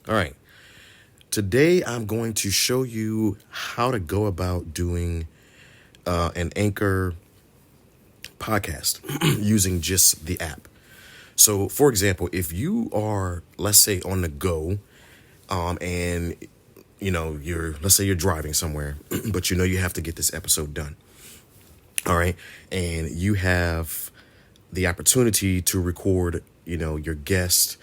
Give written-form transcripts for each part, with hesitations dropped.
All right. Today, I'm going to show you how to go about doing an Anchor podcast using just the app. So, for example, if you are, let's say, on the go, and let's say you're driving somewhere, but you have to get this episode done. All right, and you have the opportunity to record, your guest,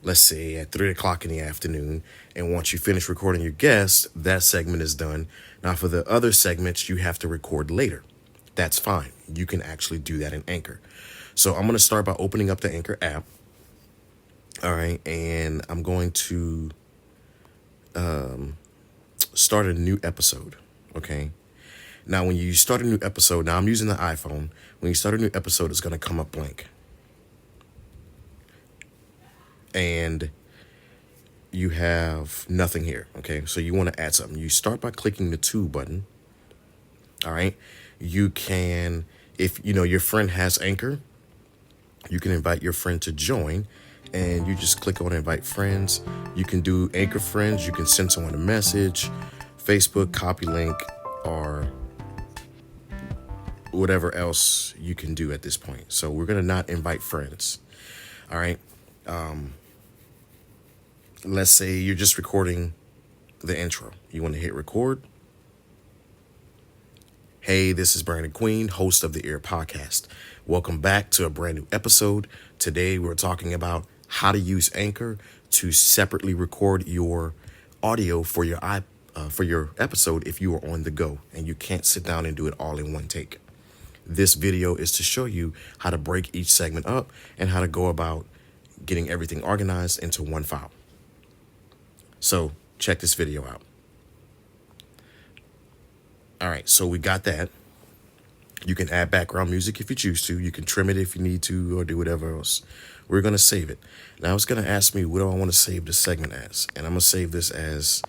let's say at 3 o'clock in the afternoon. And once you finish recording your guest, that segment is done. Now, for the other segments, you have to record later. That's fine. You can actually do that in Anchor. So I'm going to start by opening up the Anchor app. All right. And I'm going to start a new episode. Okay. Now, when you start a new episode, now I'm using the iPhone. When you start a new episode, it's going to come up blank. And you have nothing here. Okay. So you want to add something. You start by clicking the to button. All right. You can, if your friend has Anchor, you can invite your friend to join, and you just click on invite friends. You can do Anchor friends. You can send someone a message, Facebook, copy link, or whatever else you can do at this point. So we're going to not invite friends. All right. Let's say you're just recording the intro. You want to hit record. Hey, this is Brandon Queen, host of the E.A.R podcast. Welcome back to a brand new episode. Today, we're talking about how to use Anchor to separately record your audio for your episode if you are on the go and you can't sit down and do it all in one take. This video is to show you how to break each segment up and how to go about getting everything organized into one file. So check this video out. All right, so we got that. You can add background music if you choose to. You can trim it if you need to, or do whatever else. We're going to save it. Now it's going to ask me, what do I want to save this segment as? And I'm going to save this as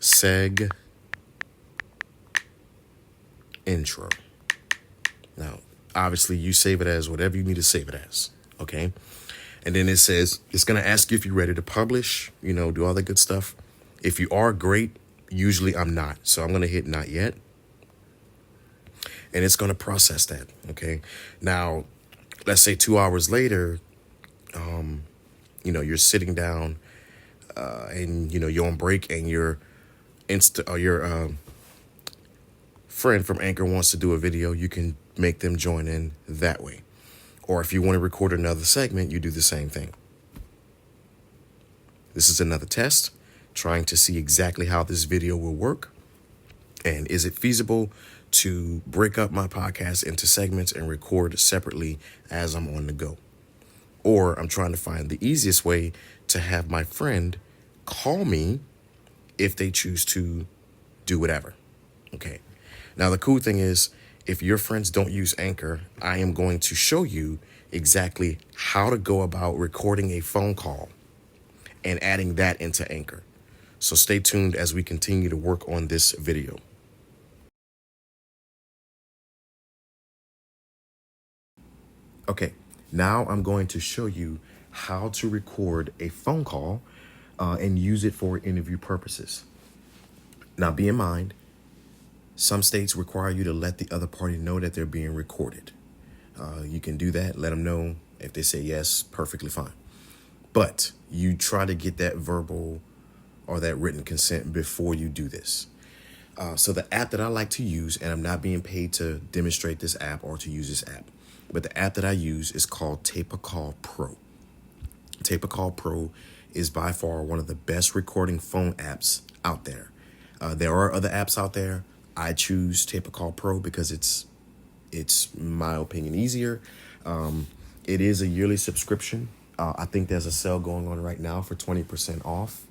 seg intro. Now, obviously, you save it as whatever you need to save it as, okay? And then it says, it's going to ask you if you're ready to publish, do all that good stuff. If you are, great. Usually I'm not. So I'm going to hit not yet. And it's going to process that, okay? Now, let's say 2 hours later, you're sitting down and, you're on break, and your friend from Anchor wants to do a video. You can make them join in that way. Or if you want to record another segment, you do the same thing. This is another test, trying to see exactly how this video will work. And is it feasible to break up my podcast into segments and record separately as I'm on the go? Or I'm trying to find the easiest way to have my friend call me if they choose to do whatever. Okay. Now, the cool thing is, if your friends don't use Anchor, I am going to show you exactly how to go about recording a phone call and adding that into Anchor. So stay tuned as we continue to work on this video. Okay, now I'm going to show you how to record a phone call and use it for interview purposes. Now, be in mind, some states require you to let the other party know that they're being recorded. You can do that, let them know. If they say yes, perfectly fine. But you try to get that verbal or that written consent before you do this. So the app that I like to use, and I'm not being paid to demonstrate this app or to use this app, but the app that I use is called TapeACall Pro. TapeACall Pro is by far one of the best recording phone apps out there. There are other apps out there. I choose TapeACall Pro because it's in my opinion, easier. It is a yearly subscription. I think there's a sale going on right now for 20% off.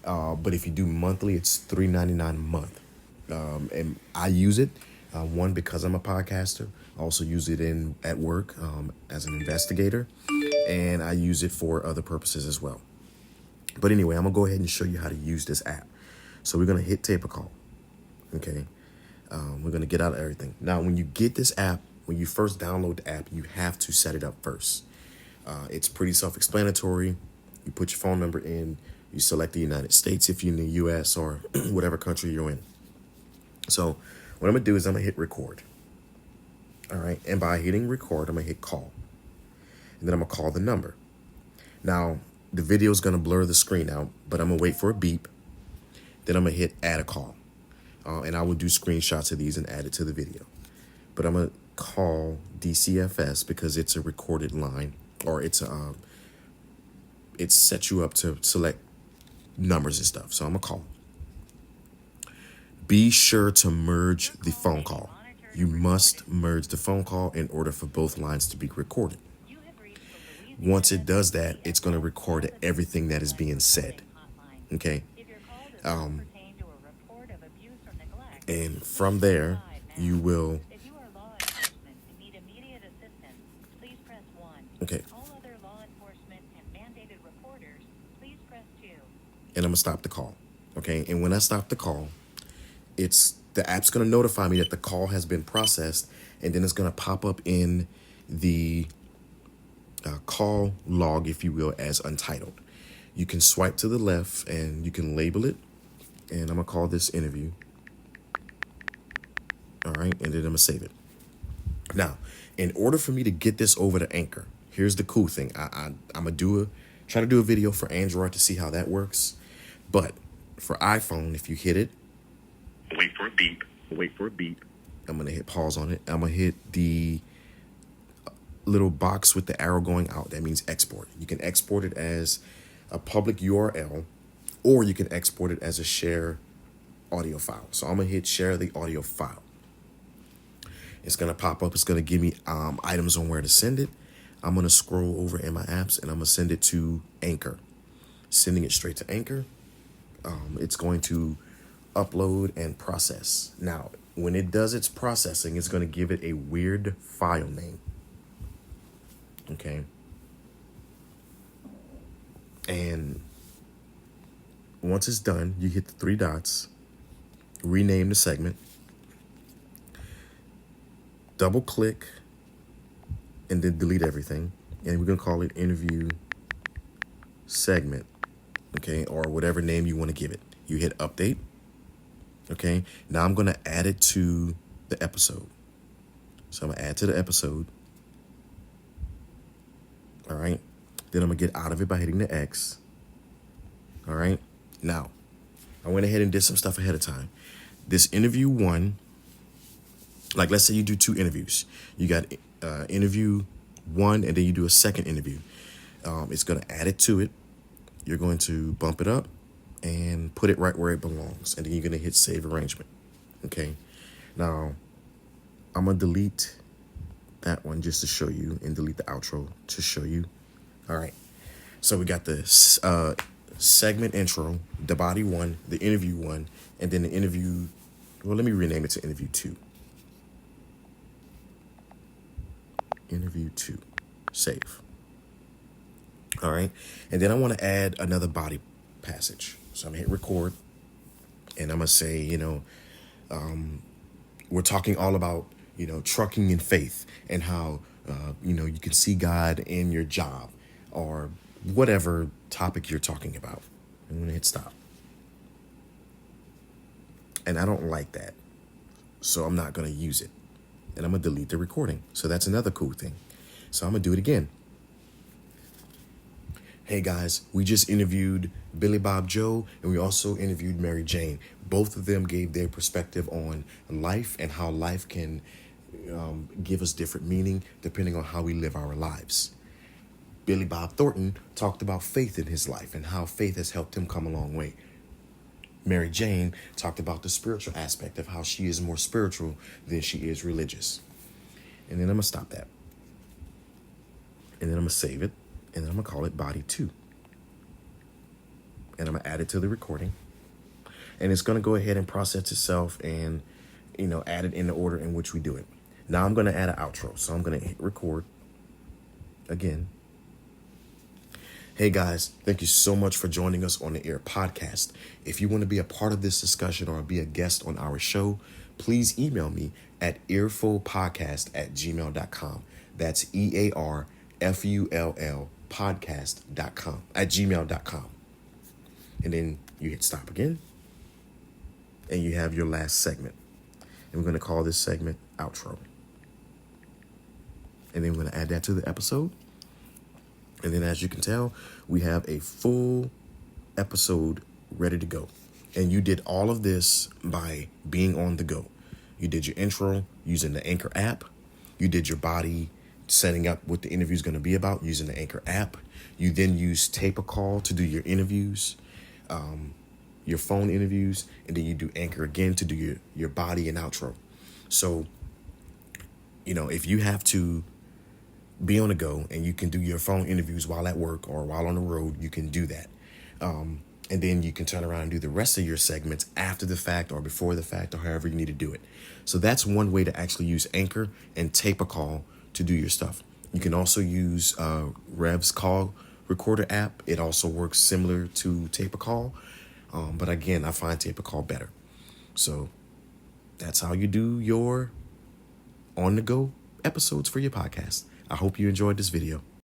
But if you do monthly, it's $3.99 a month. And I use it, one, because I'm a podcaster. I also use it at work as an investigator. And I use it for other purposes as well. But anyway, I'm going to go ahead and show you how to use this app. So we're going to hit TapeACall. Okay. We're going to get out of everything. Now, when you get this app, when you first download the app, you have to set it up first. It's pretty self-explanatory. You put your phone number in, You select the United States if you're in the US or whatever country you're in. So what I'm going to do is I'm going to hit record. All right. And by hitting record, I'm going to hit call. And then I'm going to call the number. Now, the video is going to blur the screen out, but I'm going to wait for a beep. Then I'm going to hit add a call. And I will do screenshots of these and add it to the video. But I'm going to call DCFS because it's a recorded line, or it sets you up to select numbers and stuff. So I'm going to call. Be sure to merge the phone call. You must merge the phone call in order for both lines to be recorded. Once it does that, it's going to record everything that is being said. Okay. And from there, you will. Okay. And I'm going to stop the call. Okay. And when I stop the call, the app's going to notify me that the call has been processed, and then it's going to pop up in the call log, if you will, as untitled. You can swipe to the left and you can label it, and I'm going to call this interview. All right, and then I'm going to save it. Now, in order for me to get this over to Anchor, here's the cool thing. I'm going to try to do a video for Android to see how that works. But for iPhone, if you hit it, wait for a beep. I'm going to hit pause on it. I'm going to hit the little box with the arrow going out. That means export. You can export it as a public URL, or you can export it as a share audio file. So I'm going to hit share the audio file. It's going to pop up. It's going to give me items on where to send it. I'm going to scroll over in my apps, and I'm going to send it to Anchor. Sending it straight to Anchor. It's going to upload and process. Now, when it does its processing, it's going to give it a weird file name. Okay. And once it's done, you hit the three dots, rename the segment, double click, and then delete everything. And we're going to call it interview segment. Okay. Or whatever name you want to give it. You hit update. Okay. Now I'm going to add it to the episode. So I'm going to add to the episode. All right. Then I'm going to get out of it by hitting the X. All right. Now, I went ahead and did some stuff ahead of time. This interview one, like let's say you do 2 interviews. You got interview 1, and then you do a second interview. It's going to add it to it. You're going to bump it up and put it right where it belongs. And then you're going to hit save arrangement. Okay. Now, I'm going to delete that one just to show you, and delete the outro to show you. All right. So we got the segment intro, the body 1, the interview 1, and then the interview. Well, let me rename it to interview 2. Interview 2. Save. All right. And then I want to add another body passage. So I'm going to hit record, and I'm going to say, we're talking all about, trucking in faith, and how, you can see God in your job, or whatever topic you're talking about. I'm going to hit stop. And I don't like that, so I'm not going to use it. And I'm going to delete the recording. So that's another cool thing. So I'm going to do it again. Hey guys, we just interviewed Billy Bob Joe, and we also interviewed Mary Jane. Both of them gave their perspective on life and how life can give us different meaning depending on how we live our lives. Billy Bob Thornton talked about faith in his life and how faith has helped him come a long way. Mary Jane talked about the spiritual aspect of how she is more spiritual than she is religious. And then I'm going to stop that. And then I'm going to save it. And then I'm going to call it body 2. And I'm going to add it to the recording. And it's going to go ahead and process itself and, add it in the order in which we do it. Now I'm going to add an outro. So I'm going to hit record again. Hey guys, thank you so much for joining us on the E.A.R podcast. If you want to be a part of this discussion or be a guest on our show, please email me at earfulpodcast@gmail.com. That's EARFULL podcast.com at gmail.com. And then you hit stop again. And you have your last segment. And we're going to call this segment outro. And then we're going to add that to the episode. And then as you can tell, we have a full episode ready to go. And you did all of this by being on the go. You did your intro using the Anchor app. You did your body setting up what the interview is going to be about using the Anchor app. You then use TapeACall to do your interviews, your phone interviews, and then you do Anchor again to do your body and outro. So, if you have to be on the go and you can do your phone interviews while at work or while on the road, you can do that. And then you can turn around and do the rest of your segments after the fact or before the fact or however you need to do it. So that's one way to actually use Anchor and TapeACall to do your stuff. You can also use Rev's Call Recorder app. It also works similar to TapeACall. But again, I find TapeACall better. So that's how you do your on-the-go episodes for your podcast. I hope you enjoyed this video.